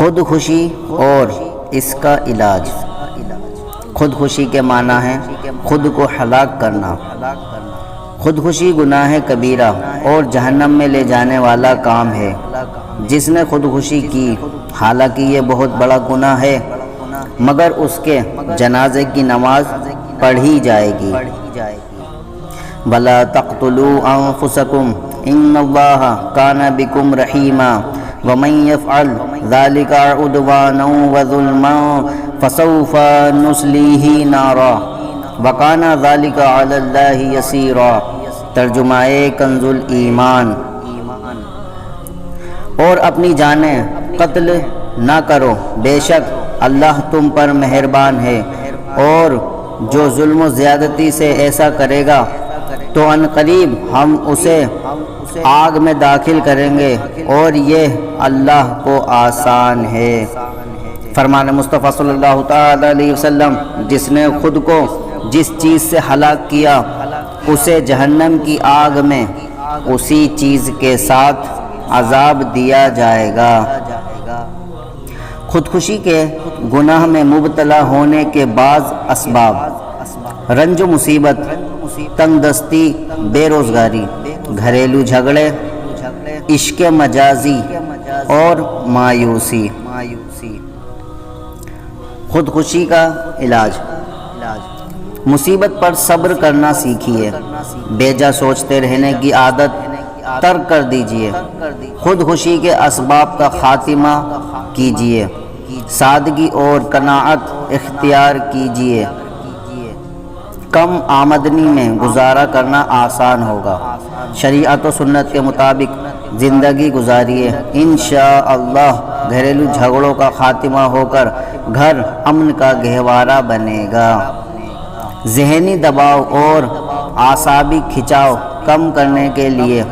خودکشی اور اس کا علاج۔ خودکشی کے معنی ہے خود کو ہلاک کرنا۔ خودکشی گناہ کبیرہ اور جہنم میں لے جانے والا کام ہے۔ جس نے خودکشی کی، حالانکہ یہ بہت بڑا گناہ ہے، مگر اس کے جنازے کی نماز پڑھی جائے گی۔ وَلَا تَقْتُلُوا أَنفُسَكُمْ إِنَّ اللَّهَ كَانَ بِكُمْ رَحِيمًا وَمَن يَفْعَلْ ذَلِكَ عُدْوَانًا وَظُلْمًا فَسَوْفَ نُصْلِيهِ نَارًا وَكَانَ ذَلِكَ عَلَى اللَّهِ يَسِيرًا۔ ترجمہ کنز الایمان۔ اور اپنی جانیں قتل نہ کرو، بے شک اللہ تم پر مہربان ہے، اور جو ظلم و زیادتی سے ایسا کرے گا تو ان قریب ہم اسے آگ میں داخل کریں گے، اور یہ اللہ کو آسان ہے۔ فرمان مصطفیٰ صلی اللہ تعالی علیہ وسلم، جس نے خود کو جس چیز سے ہلاک کیا اسے جہنم کی آگ میں اسی چیز کے ساتھ عذاب دیا جائے گا۔ خودکشی کے گناہ میں مبتلا ہونے کے بعض اسباب: رنج و مصیبت، تنگ دستی، بے روزگاری، گھریلو جھگڑے، عشق مجازی اور مایوسی۔ خودکشی کا علاج: مصیبت پر صبر کرنا سیکھیے، بیجا سوچتے رہنے کی عادت ترک کر دیجیے، خودکشی کے اسباب کا خاتمہ کیجیے، سادگی اور قناعت اختیار کیجیے، کم آمدنی میں گزارا کرنا آسان ہوگا، شریعت و سنت کے مطابق زندگی گزاریے، انشاءاللہ گھریلو جھگڑوں کا خاتمہ ہو کر گھر امن کا گہوارہ بنے گا۔ ذہنی دباؤ اور اعصابی کھچاؤ کم کرنے کے لیے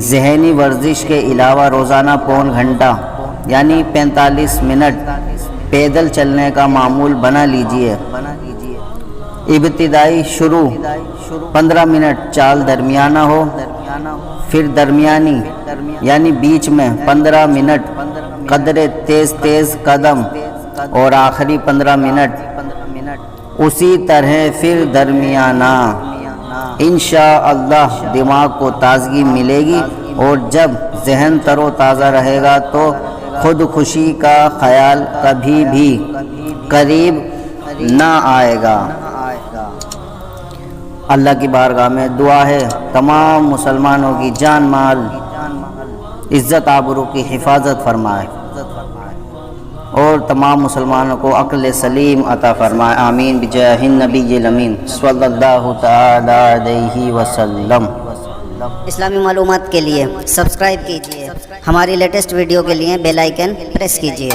ذہنی ورزش کے علاوہ روزانہ پون گھنٹہ یعنی 45 منٹ پیدل چلنے کا معمول بنا لیجیے۔ ابتدائی شروع 15 منٹ چال درمیانہ ہو، پھر درمیانی یعنی بیچ میں 15 منٹ قدرے تیز قدم، اور آخری 15 منٹ اسی طرح پھر درمیانہ۔ انشاءاللہ دماغ کو تازگی ملے گی، اور جب ذہن تر و تازہ رہے گا تو خودکشی کا خیال کبھی بھی قریب نہ آئے گا۔ اللہ کی بارگاہ میں دعا ہے تمام مسلمانوں کی جان مال، عزت آبرو کی حفاظت فرمائے، اور تمام مسلمانوں کو عقل سلیم عطا فرمائے، آمین بجاہ النبی الامین صلی اللہ تعالی علیہ وسلم۔ اسلامی معلومات کے لیے سبسکرائب کیجیے، ہماری لیٹسٹ ویڈیو کے لیے بیل آئیکن پریس کیجیے۔